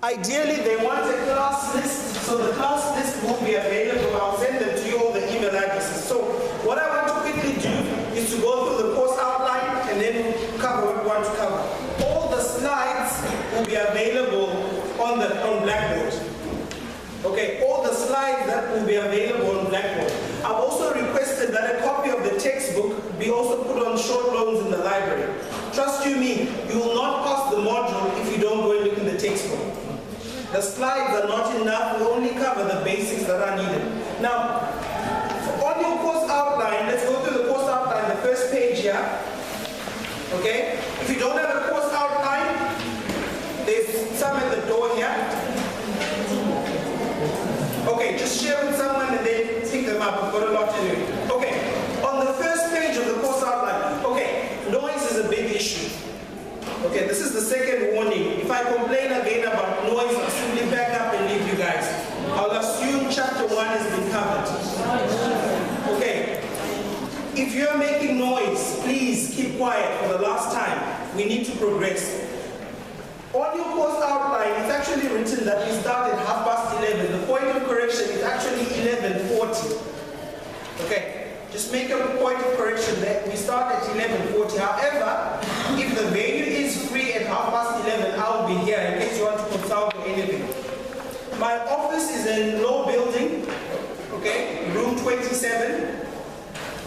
Ideally, they want a class list, so the class list will be available. I'll send them to you all the email addresses. So what I want to quickly do is to go through the course outline and then cover what we want to cover. All the slides will be available on Blackboard. Okay, all the slides that will be available on Blackboard. I've also requested that a copy of the textbook be also put on short loans in the library. Trust you me, you will not pass the module if you don't go and look in the textbook. The slides are not enough, we only cover the basics that are needed. Now, on your course outline, let's go through the course outline, the first page here. Okay? If you don't have a course outline, there's some at the door here. Okay, just share with someone and then pick them up. We've got a lot to do. Okay, on the first page of the course outline, okay, noise is a big issue. Okay, this is the second warning. If I complain again about noise, I'll simply back up and leave you guys. I'll assume chapter 1 has been covered. Okay, if you're making noise, please keep quiet for the last time. We need to progress. On your course outline, it's actually written that we start at 11:30. The point of correction is actually 11:40. Okay, just make a point of correction that we start at 11:40. However, if the venue is free at 11:30, I'll be here in case you want to consult or anything. My office is in Low Building, okay, room 27.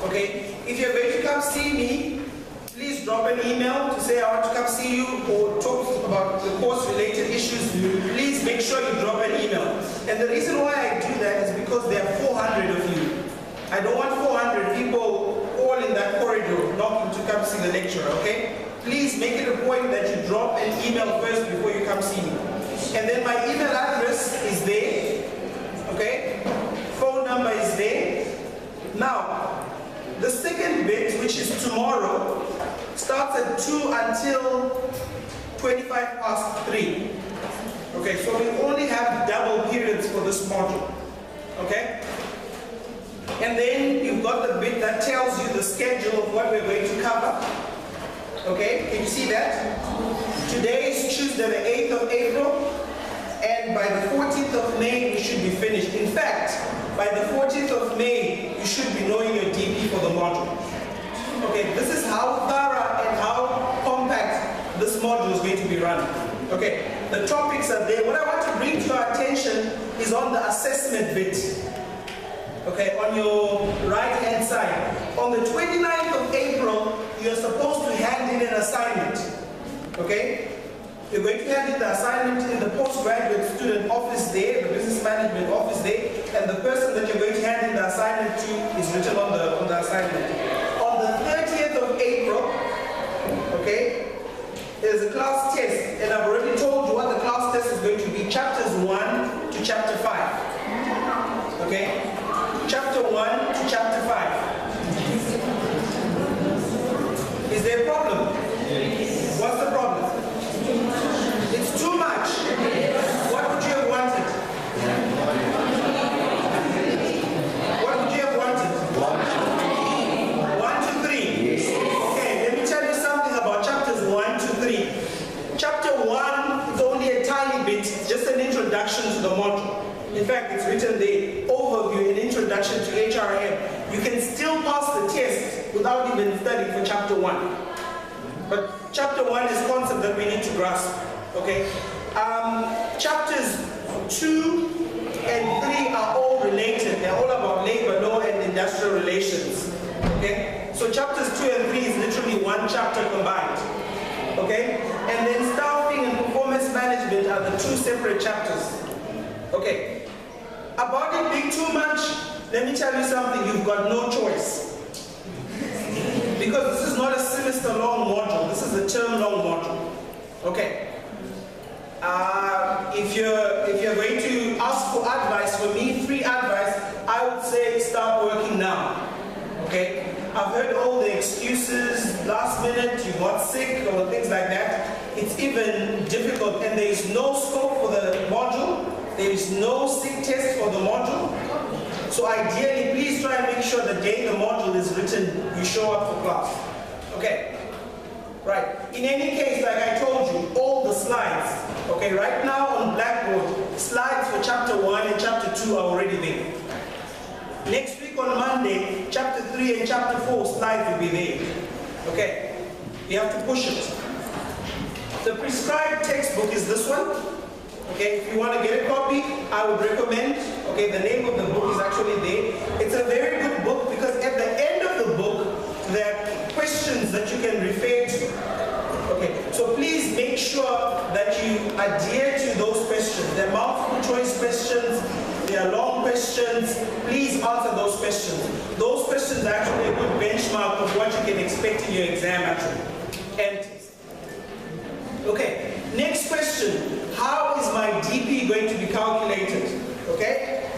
Okay, if you're going to come see me, please drop an email to say I want to come see you or talk about the course-related issues. Please make sure you drop an email. And the reason why I do that is because there are 400 of you. I don't want 400 people all in that corridor knocking to come see the lecturer, okay? Please make it a point that you drop an email first before you come see me. And then my email address is there, okay? Phone number is there. Now, the second bit, which is tomorrow, starts at 2 until 3:25. Okay, so we only have double periods for this module. Okay? And then you've got the bit that tells you the schedule of what we're going to cover. Okay, can you see that? Today is Tuesday, the 8th of April, and by the 14th of May, we should be finished. In fact, by the 14th of May, you should be knowing your DP for the module. Okay, this is how thorough and how compact this module is going to be run. Okay, the topics are there. What I want to bring to your attention is on the assessment bit. Okay, on your right-hand side. On the 29th of April, you're supposed to hand in an assignment. Okay? You're going to hand in the assignment in the postgraduate student office there, the business management office there, and the person that you're going to hand in the assignment to is written on the assignment. On the 30th of April, okay, there's a class test, and I've already told you what the class test is going to be, chapters 1 to chapter 5. Okay? Chapter 1 to chapter 5. Is there a problem? What's the problem? It's too much. What would you have wanted? What would you have wanted? 1 to 3. Okay, let me tell you something about chapters 1 to 3. Chapter 1 is only a tiny bit, just an introduction to the module. In fact, it's written there, overview and introduction to HRM. You can still pass the test without even studying for chapter 1. But chapter 1 is concept that we need to grasp. Okay? Chapters 2 and 3 are all related. They're all about labor law and industrial relations. Okay? So chapters 2 and 3 is literally one chapter combined. Okay? And then staffing and performance management are the two separate chapters. Okay? About it being too much, let me tell you something, you've got no choice. Because this is not a semester-long module, this is a term-long module. Okay. If you're going to ask for advice from me, free advice, I would say start working now. Okay? I've heard all the excuses, last minute, you got sick, or things like that. It's even difficult, and there is no scope for the module. There is no sick test for the module. So ideally, please try and make sure the day the module is written, you show up for class. Okay. Right. In any case, like I told you, all the slides Okay, right now on Blackboard, slides for chapter 1 and chapter 2 are already there. Next week on Monday, chapter 3 and chapter 4 slides will be there. Okay, you have to push it. The prescribed textbook is this one. Okay, if you want to get a copy, I would recommend, okay, the name of the book is actually there. It's a very good book because at the end of the book, there are questions that you can refer to. Okay, so please make sure that you adhere to those questions. There are multiple choice questions, there are long questions. Please answer those questions. Those questions are actually a good benchmark of what you can expect in your exam actually. And okay, next question. How is my DP going to be calculated? Okay?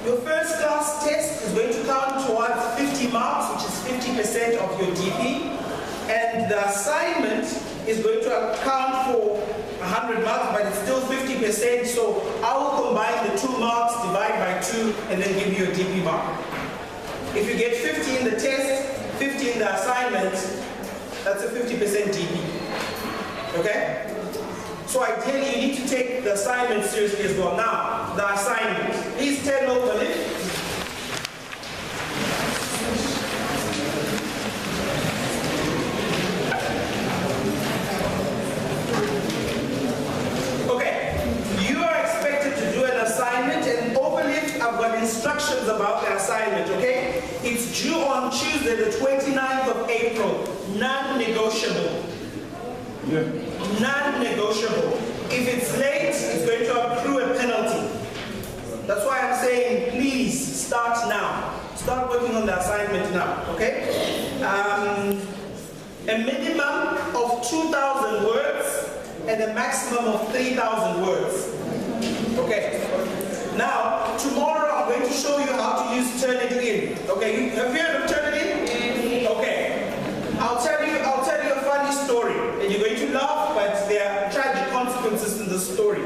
Your first class test is going to count towards 50 marks, which is 50% of your DP. And the assignment is going to account for 100 marks, but it's still 50%. So I will combine the 2 marks, divide by 2, and then give you a DP mark. If you get 50 in the test, 50 in the assignment, that's a 50% DP. Okay? So ideally, you need to take the assignment seriously as well. Now, the assignment. Please turn over it. Okay, you are expected to do an assignment, and overlift, I've got instructions about the assignment, okay? It's due on Tuesday, the 29th of April, non-negotiable. Yeah. Non-negotiable. If it's late, it's going to accrue a penalty. That's why I'm saying, please start now. Start working on the assignment now, okay? A minimum of 2,000 words and a maximum of 3,000 words. Okay. Now, tomorrow I'm going to show you how to use Turnitin. Okay, have you heard of Turnitin? Okay. I'll tell you a funny story, and you're going to laugh, but there are tragic consequences in the story.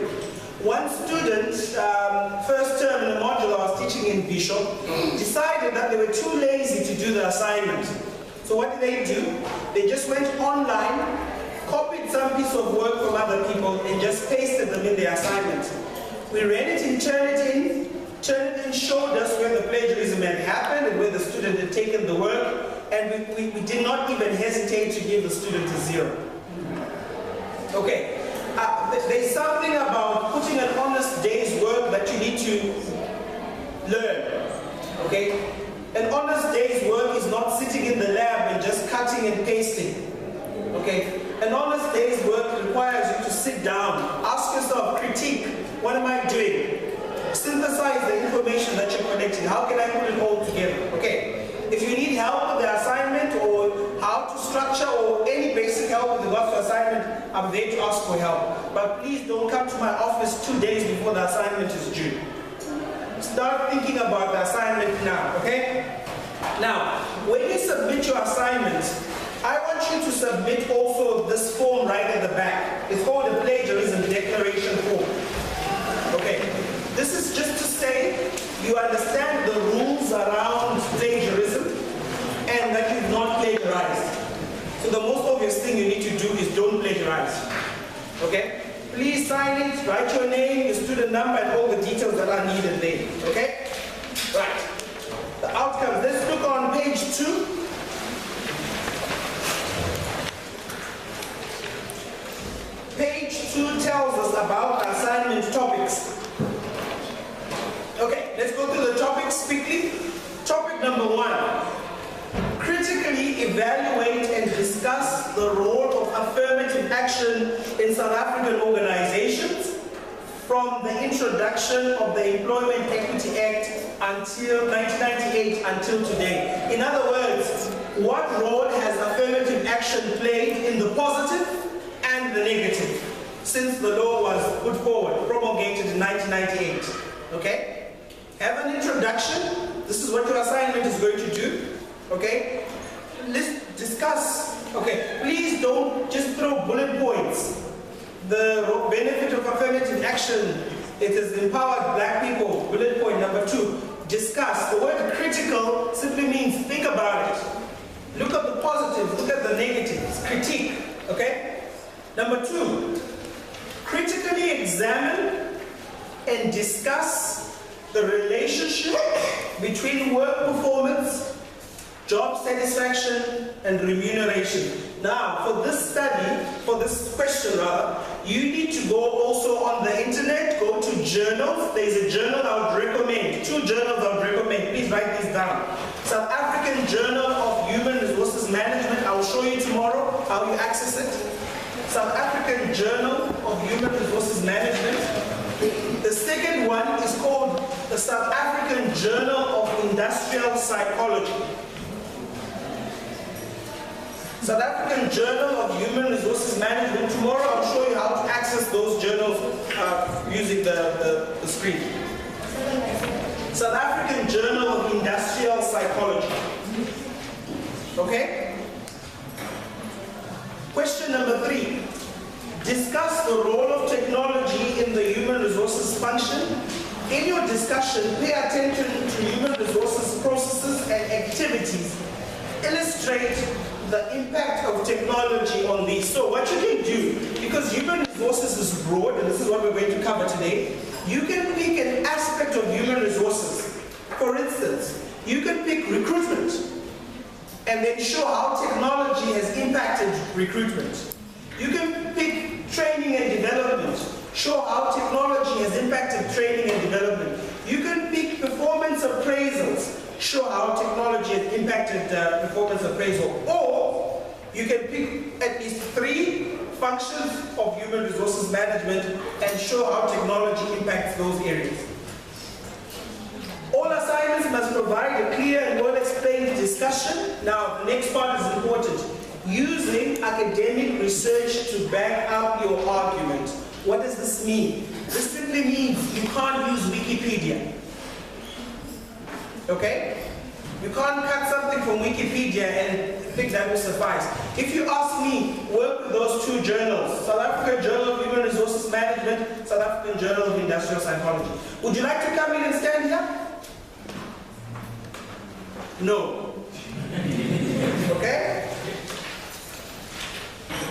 One student, first term in a module I was teaching in Bishop, decided that they were too lazy to do the assignment. So what did they do? They just went online, copied some piece of work from other people, and just pasted them in the assignment. We ran it in Turnitin. Turnitin showed us where the plagiarism had happened and where the student had taken the work. And we did not even hesitate to give the student a 0. Okay, there's something about putting an honest day's work that you need to learn. Okay, an honest day's work is not sitting in the lab and just cutting and pasting. Okay, an honest day's work requires you to sit down, ask yourself, critique, what am I doing? Synthesize the information that you're collecting. How can I put it all together? Okay. If you need help with the assignment or how to structure or any basic help with regards to assignment, I'm there to ask for help. But please don't come to my office 2 days before the assignment is due. Start thinking about the assignment now, okay? Now, when you submit your assignment, I want you to submit also this form right at the back. It's called a plagiarism declaration form. Okay, this is just to say you understand the rules around plagiarism and that you've not plagiarized. So the most obvious thing you need to do is don't plagiarize. Okay? Please sign it, write your name, your student number, and all the details that are needed there. Okay? Right. The outcomes. Let's look on page 2. Page 2 tells us about assignment topics. Okay, let's go through the topics quickly. Topic number 1. Critically evaluate and discuss the role of affirmative action in South African organizations from the introduction of the Employment Equity Act until 1998 until today. In other words, what role has affirmative action played in the positive and the negative since the law was put forward, promulgated in 1998? Okay? Have an introduction. This is what your assignment is going to do. Okay? Let's discuss. Okay, please don't just throw bullet points. The benefit of affirmative action, it has empowered black people. Bullet point number 2, discuss. The word critical simply means think about it. Look at the positives, look at the negatives, critique. Okay? Number 2, Critically examine and discuss the relationship between work performance, job satisfaction, and remuneration. Now, for this study, for this question rather, you need to go also on the internet, go to journals. There's a journal I would recommend, 2 journals I would recommend. Please write these down. South African Journal of Human Resources Management. I will show you tomorrow how you access it. South African Journal of Human Resources Management. The second one is called the South African Journal of Industrial Psychology. South African Journal of Human Resources Management. Tomorrow I'll show you how to access those journals using the screen. South African Journal of Industrial Psychology. Okay? Question number 3. Discuss the role of technology in the human resources function. In your discussion, pay attention to human resources processes and activities. Illustrate the impact of technology on these. So what you can do, because human resources is broad, and this is what we're going to cover today, you can pick an aspect of human resources. For instance, you can pick recruitment, and then show how technology has impacted recruitment. You can pick training and development, show how technology has impacted training and development. You can pick performance appraisals, show how technology has impacted performance appraisal. Or you can pick at least 3 functions of human resources management and show how technology impacts those areas. All assignments must provide a clear and well-explained discussion. Now, the next part is important. Using academic research to back up your argument. What does this mean? This simply means you can't use Wikipedia. Okay? You can't cut something from Wikipedia and think that will suffice. If you ask me, work with those 2 journals, South African Journal of Human Resources Management, South African Journal of Industrial Psychology. Would you like to come in and stand here? No. Okay?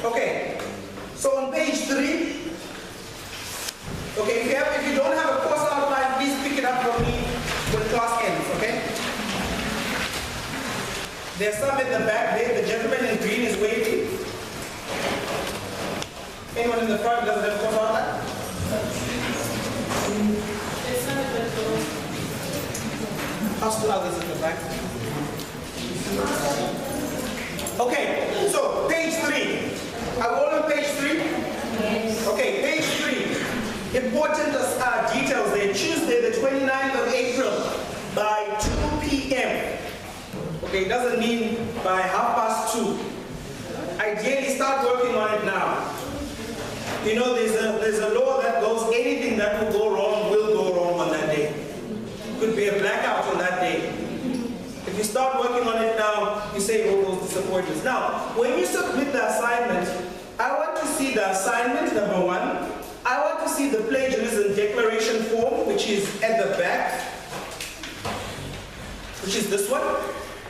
Okay. So on page 3, okay, if you don't have a course outline, please pick it up from me when class ends, okay? There's some in the back there. The gentleman in green is waiting. Anyone in the front doesn't have a course outline? Ask the others in the back. Okay, so page 3. Are we all on page 3? Okay, page 3. Important details there. Tuesday, the 29th of April, by 2 p.m. Okay, it doesn't mean by 2:30. Ideally, start working on it now. You know, there's a law that goes, anything that will go wrong on that day. Could be a blackout on that day. If you start working on it now, you save all those disappointments. Now, when you submit the assignment, I want to see the assignment, number 1. I want to see the plagiarism declaration form, which is at the back, which is this one,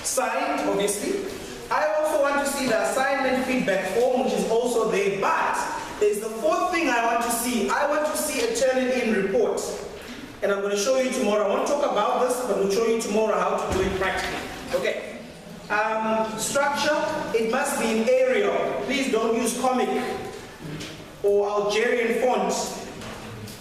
signed, obviously. I also want to see the assignment feedback form, which is also there, but there's the 4th thing I want to see. I want to see a Turnitin report. And I'm going to show you tomorrow. I won't talk about this, but we'll show you tomorrow how to do it practically. Okay. Structure, it must be in Arial. Please don't use Comic or Algerian fonts.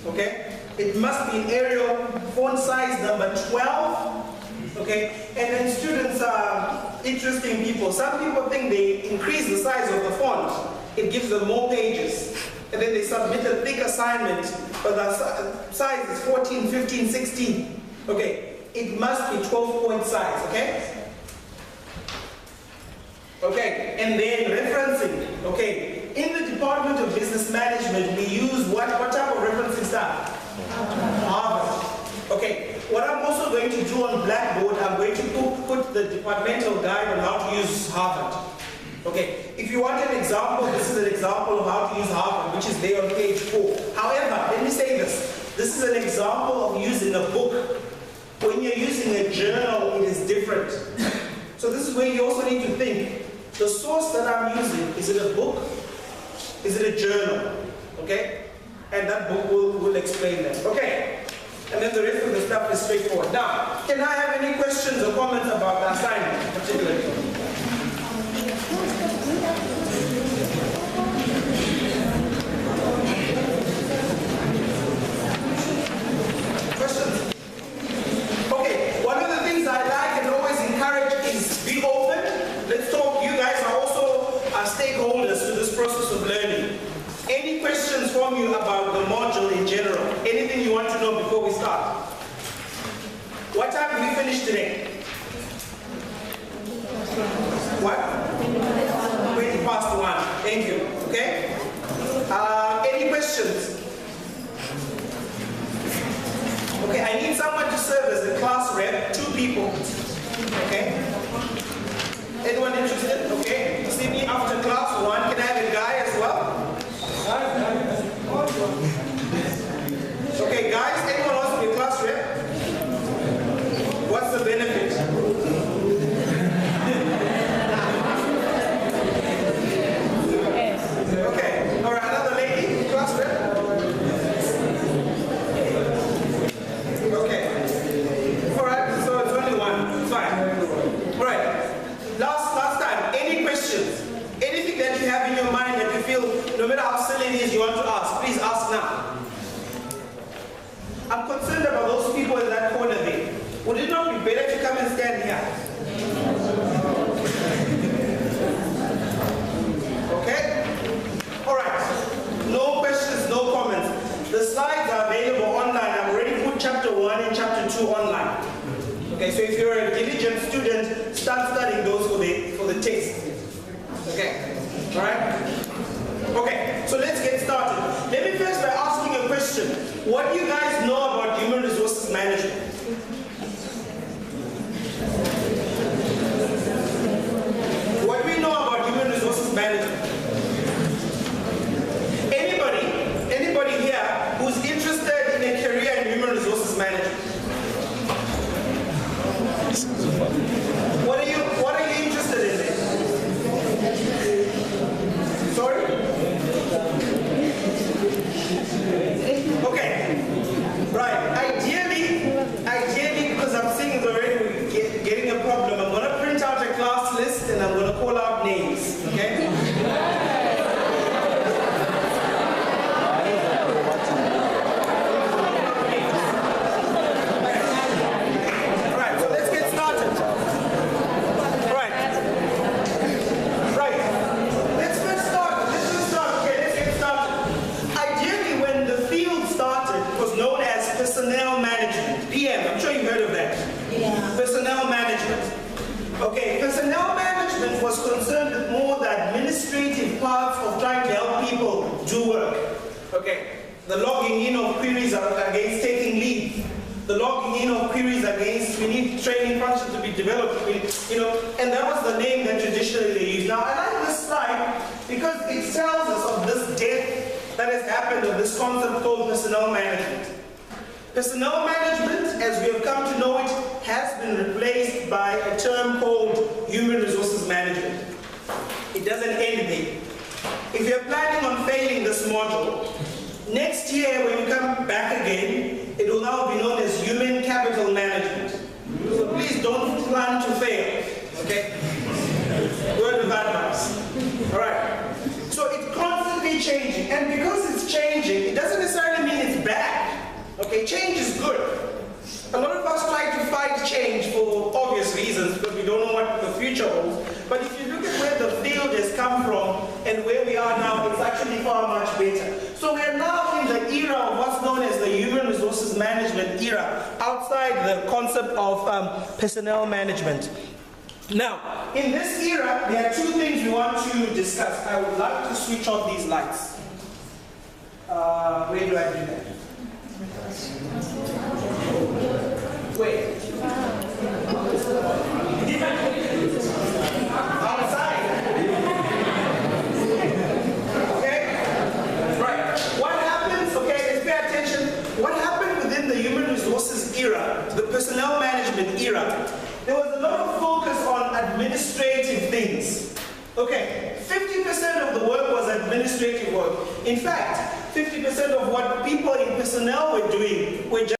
Okay. It must be in Arial, font size number 12. Okay. And then students are interesting people. Some people think they increase the size of the font. It gives them more pages. And then they submit a thick assignment, but the size is 14, 15, 16. Okay, it must be 12-point size, okay? Okay, and then referencing. Okay, in the Department of Business Management, we use what type of referencing style? Harvard. Okay, what I'm also going to do on Blackboard, I'm going to put the departmental guide on how to use Harvard. Okay, if you want an example, this is an example of how to use Harvard, which is there on page 4. However, let me say this. This is an example of using a book. When you're using a journal, it is different. So this is where you also need to think. The source that I'm using, is it a book? Is it a journal? Okay? and that book will explain that. Okay. And then the rest of the stuff is straightforward. Now, can I have any questions or comments about the assignment particularly? Questions? Okay, one of the things I like and always encourage is be open. Let's talk. You guys are also stakeholders to this process of learning. Any questions from you about the module in general? Anything you want to know before we start? What time did we finish today? What? 20 past 1. Thank you. Okay? Any questions? Okay, I need someone to serve as the class rep, 2 people. Okay? Anyone interested? Okay. See me after class 1. Can I have a guy as well? Okay, guys, anyone wants to be a class rep? What's the benefit? Okay, all right, another lady, class rep? Okay. All right, so it's only 1, it's fine. All right, last time, any questions? Anything that you have in your mind that you feel, no matter how silly it is, you want to ask, please ask now. I'm concerned about those people in that corner there. Would it not be better to come and stand here? Okay? All right. No questions, no comments. The slides are available online. I've already put chapter 1 and chapter 2 online. Okay, so if you're a diligent student, start studying those for the test. Okay? All right? Okay, so let's get started. Let me first by asking a question. What do you guys know about human resources management? What do we know about human resources management? Anybody here who's interested in a career in human resources management? What are you interested in then? Sorry? Okay. Right. Ideally, because I'm seeing it's already getting a problem, I'm going to print out a class list and I'm going to call out names. Okay? Right. So let's get started. Right. Let's start. Okay, let's get started. Ideally, when the field started, it was known as personnel management. PM, I'm sure you've heard of that. Yeah. Personnel management. Okay, personnel management was concerned with more the administrative parts of trying to help people do work. Okay, the logging in of queries against taking leave. The logging in of queries against, we need training functions to be developed, and that was the name that traditionally they used. Now, I like this slide because it tells us of this death that has happened of this concept called personnel management. Personnel management, as we have come to know it, has been replaced by a term called human resources management. It doesn't end there. If you're planning on failing this module, next year when you come back again, it will now be known as human capital management. So please don't plan to fail, okay? Word of advice. All right. So it's constantly changing, and because it's changing, it doesn't necessarily mean it's bad. Okay, change is good. A lot of us try to fight change for obvious reasons because we don't know what the future holds. But if you look at where the field has come from and where we are now, it's actually far much better. So we're now in the era of what's known as the human resources management era, outside the concept of personnel management. Now, in this era, there are 2 things we want to discuss. I would like to switch off these lights. Where do I do that? Wait. Outside. Okay? Right. What happens, okay, let's pay attention. What happened within the human resources era, the personnel management era, there was a lot of focus on administrative things. Okay, 50% of the work was administrative work. In fact, 50% of what people in personnel were doing were just